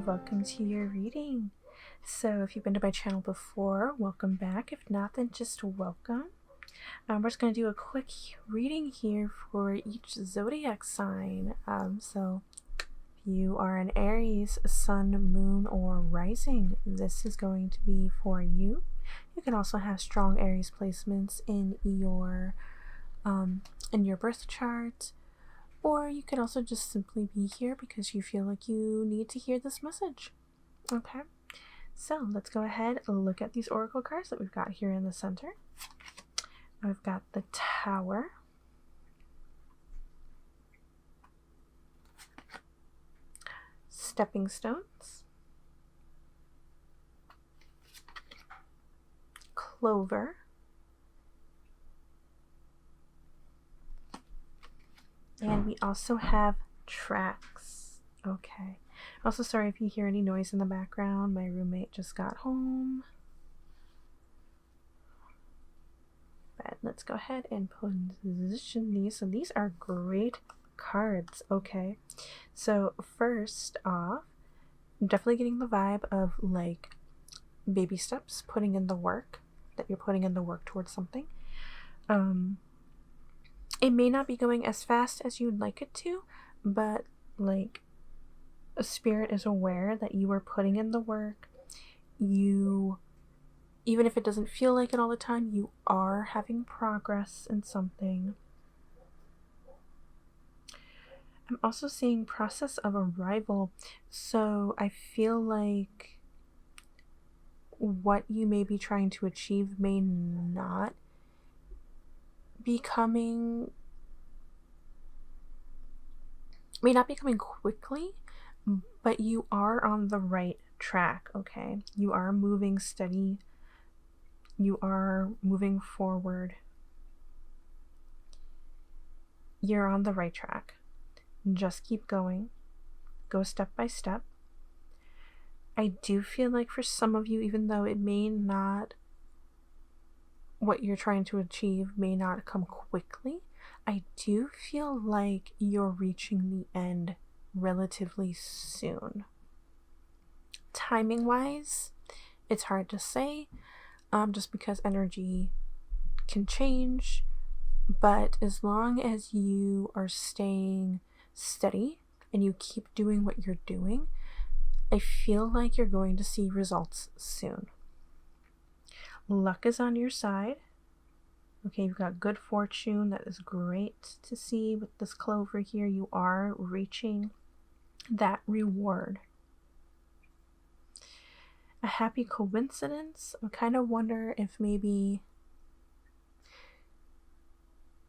welcome to your reading. So if you've been to my channel before, welcome back. If not, then just welcome. We're just going to do a quick reading here for each zodiac sign. So if you are an Aries, sun, moon, or rising, this is going to be for you. You can also have strong Aries placements in your birth chart. Or you can also just simply be here because you feel like you need to hear this message. Okay, so let's go ahead and look at these oracle cards that we've got here in the center. I've got the Tower, Stepping Stones, Clover, and we also have Tracks. Okay. Also, sorry if you hear any noise in the background. My roommate just got home. But let's go ahead and position these. So these are great cards. Okay. So first off, I'm definitely getting the vibe of like baby steps, putting in the work, that you're putting in the work towards something. It may not be going as fast as you'd like it to, but like a spirit is aware that you are putting in the work. You, even if it doesn't feel like it all the time, you are having progress in something. I'm also seeing process of arrival. So I feel like what you may be trying to achieve may not be coming quickly, but you are on the right track. Okay, you are moving steady, you are moving forward, you're on the right track. Just keep going, go step by step. I do feel like for some of you, even though it may not, what you're trying to achieve may not come quickly, I do feel like you're reaching the end relatively soon. Timing wise, it's hard to say, just because energy can change, but as long as you are staying steady and you keep doing what you're doing, I feel like you're going to see results soon. Luck is on your side. Okay, you've got good fortune. That is great to see with this clover here. You are reaching that reward. A happy coincidence. I kind of wonder if maybe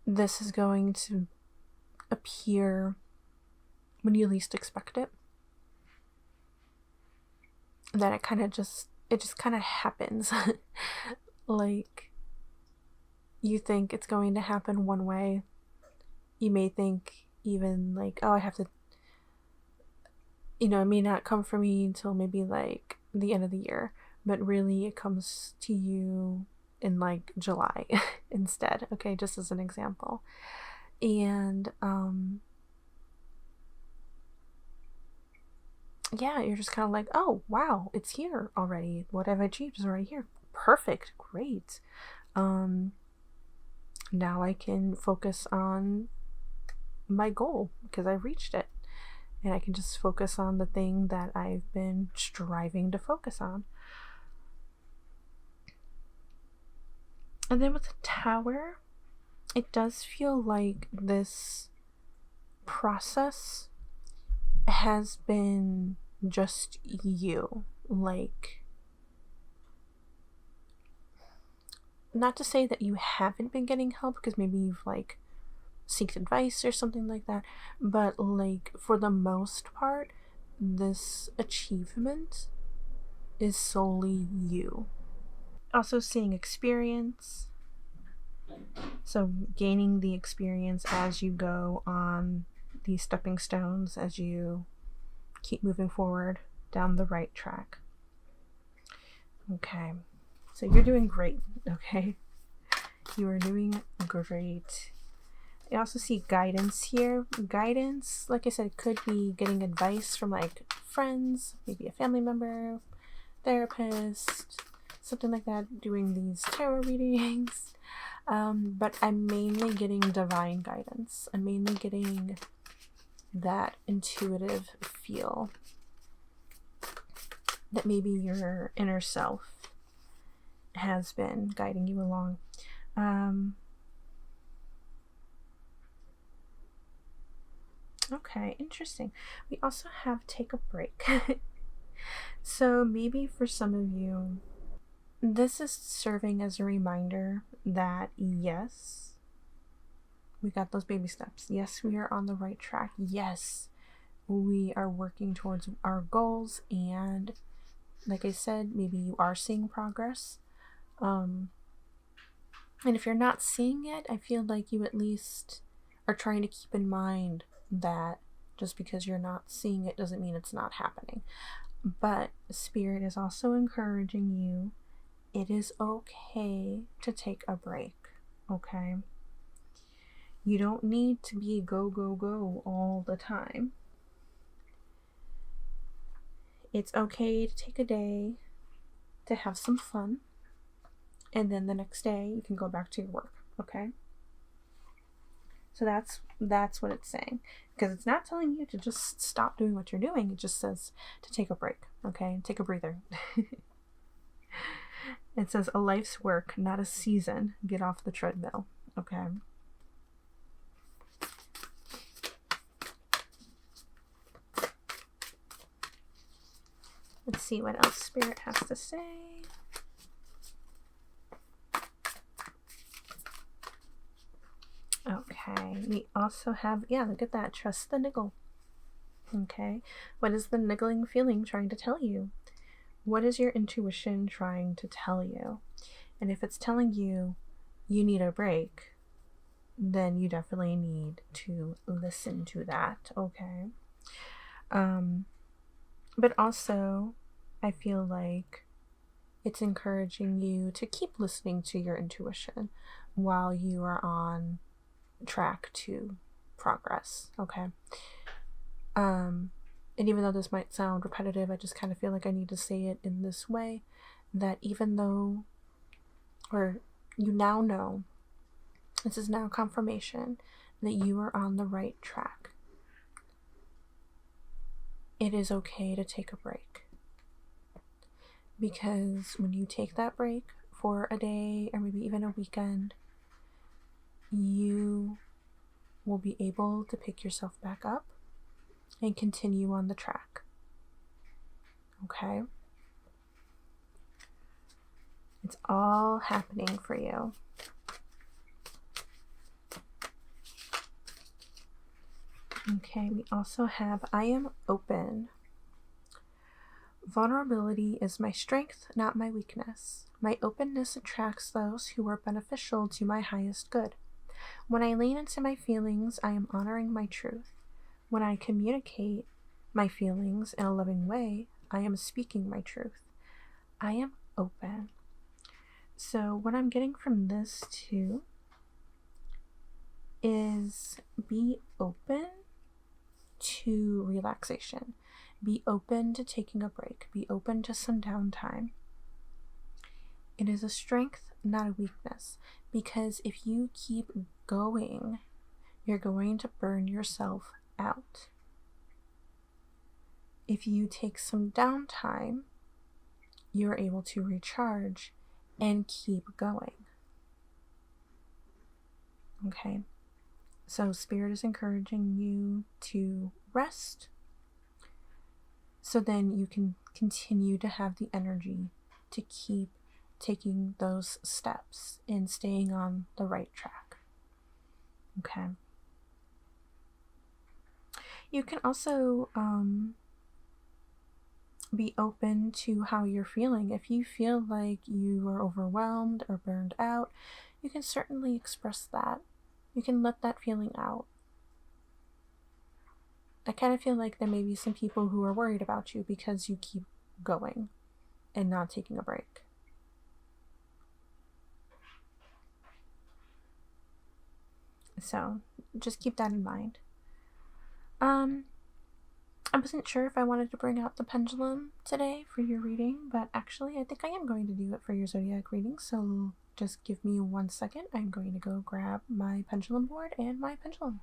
this is going to appear when you least expect it. That it just kind of happens. Like, you think it's going to happen one way. You may think even like, oh, I have to, it may not come for me until maybe like the end of the year, but really it comes to you in like July instead. Okay, just as an example. And yeah, you're just kind of like, oh wow, it's here already. What I've achieved is already here. Perfect, great. Now I can focus on my goal because I've reached it, and I can just focus on the thing that I've been striving to focus on. And then with the Tower, it does feel like this process has been just you. Like, not to say that you haven't been getting help, because maybe you've like sought advice or something like that, but like for the most part, this achievement is solely you. Also seeing experience, so gaining the experience as you go on these stepping stones, as you keep moving forward down the right track. Okay, so you're doing great. Okay, you are doing great. I also see guidance here. Guidance, like I said, could be getting advice from like friends, maybe a family member, therapist, something like that, doing these tarot readings. But I'm mainly getting divine guidance. I'm mainly getting that intuitive feel that maybe your inner self has been guiding you along. Okay, interesting. We also have take a break. So maybe for some of you, this is serving as a reminder that yes, we got those baby steps. Yes, we are on the right track. Yes, we are working towards our goals. And like I said, maybe you are seeing progress. And if you're not seeing it, I feel like you at least are trying to keep in mind that just because you're not seeing it doesn't mean it's not happening. But Spirit is also encouraging you. It is okay to take a break, okay? You don't need to be go, go, go all the time. It's okay to take a day to have some fun, and then the next day you can go back to your work, okay? So that's what it's saying, because it's not telling you to just stop doing what you're doing. It just says to take a break, okay? Take a breather. It says a life's work, not a season. Get off the treadmill, okay? Let's see what else Spirit has to say. Okay, we also have, yeah, look at that. Trust the niggle. Okay, what is the niggling feeling trying to tell you? What is your intuition trying to tell you? And if it's telling you you need a break, then you definitely need to listen to that, okay? But also, I feel like it's encouraging you to keep listening to your intuition while you are on track to progress, okay? And even though this might sound repetitive, I just kind of feel like I need to say it in this way, that even though, or you now know, this is now confirmation that you are on the right track. It is okay to take a break. Because when you take that break for a day or maybe even a weekend, you will be able to pick yourself back up and continue on the track. Okay? It's all happening for you. Okay, we also have I am open. Vulnerability is my strength, not my weakness. My openness attracts those who are beneficial to my highest good. When I lean into my feelings, I am honoring my truth. When I communicate my feelings in a loving way, I am speaking my truth. I am open. So what I'm getting from this too is be open to relaxation. Be open to taking a break. Be open to some downtime. It is a strength, not a weakness, because if you keep going, you're going to burn yourself out. If you take some downtime, you're able to recharge and keep going. Okay? So Spirit is encouraging you to rest, so then you can continue to have the energy to keep taking those steps and staying on the right track. Okay. You can also be open to how you're feeling. If you feel like you are overwhelmed or burned out, you can certainly express that. You can let that feeling out. I kind of feel like there may be some people who are worried about you because you keep going and not taking a break. So just keep that in mind. I wasn't sure if I wanted to bring out the pendulum today for your reading, but actually I think I am going to do it for your zodiac reading, so just give me 1 second. I'm going to go grab my pendulum board and my pendulum.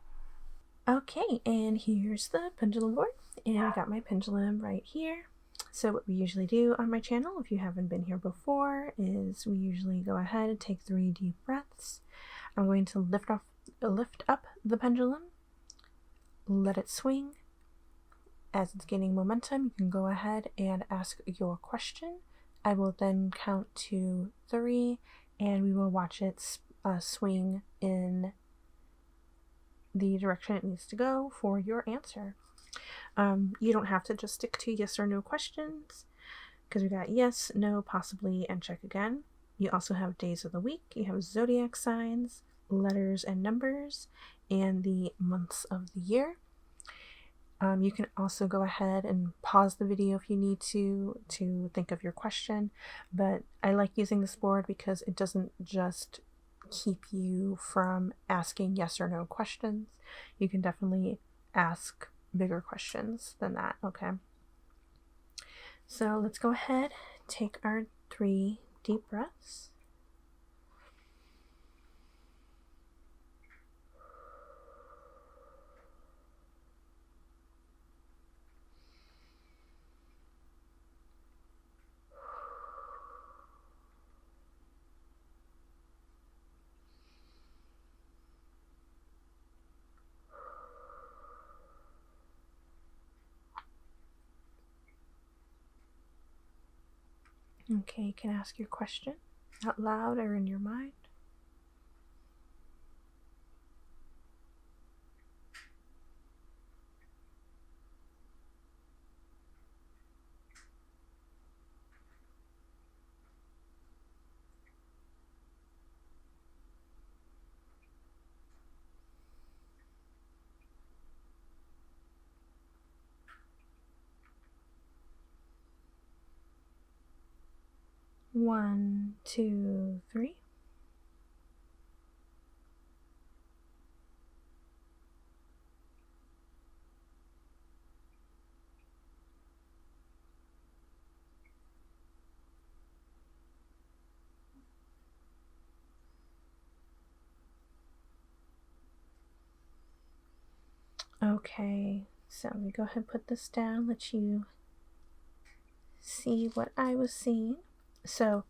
Okay, and here's the pendulum board, and I got my pendulum right here. So what we usually do on my channel, if you haven't been here before, is we usually go ahead and take 3 deep breaths. I'm going to lift up the pendulum, let it swing. As it's gaining momentum, you can go ahead and ask your question. I will then count to 3, and we will watch it swing in the direction it needs to go for your answer. You don't have to just stick to yes or no questions, because we got yes, no, possibly, and check again. You also have days of the week, you have zodiac signs, letters and numbers, and the months of the year. You can also go ahead and pause the video if you need to think of your question, but I like using this board because it doesn't just keep you from asking yes or no questions. You can definitely ask bigger questions than that, okay? So let's go ahead, take our 3 deep breaths. Okay, you can ask your question out loud or in your mind. One, two, three. Okay, so let me go ahead and put this down, let you see what I was seeing. So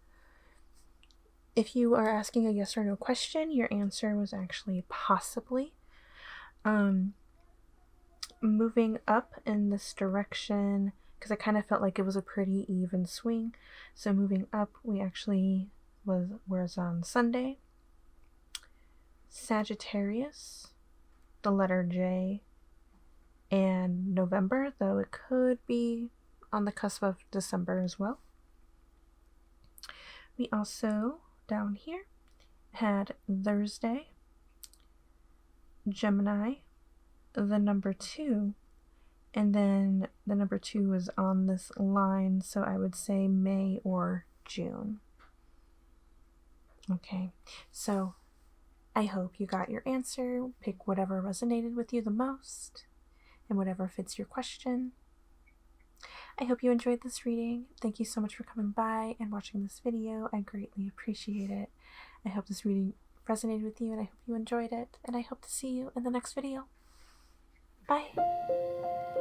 if you are asking a yes or no question, your answer was actually possibly. Moving up in this direction, because I kind of felt like it was a pretty even swing. So moving up, we actually was on Sunday. Sagittarius, the letter J, and November, though it could be on the cusp of December as well. We also, down here, had Thursday, Gemini, the number 2, and then the number 2 is on this line, so I would say May or June. Okay, so I hope you got your answer. Pick whatever resonated with you the most and whatever fits your question. I hope you enjoyed this reading. Thank you so much for coming by and watching this video. I greatly appreciate it. I hope this reading resonated with you, and I hope you enjoyed it, and I hope to see you in the next video. Bye!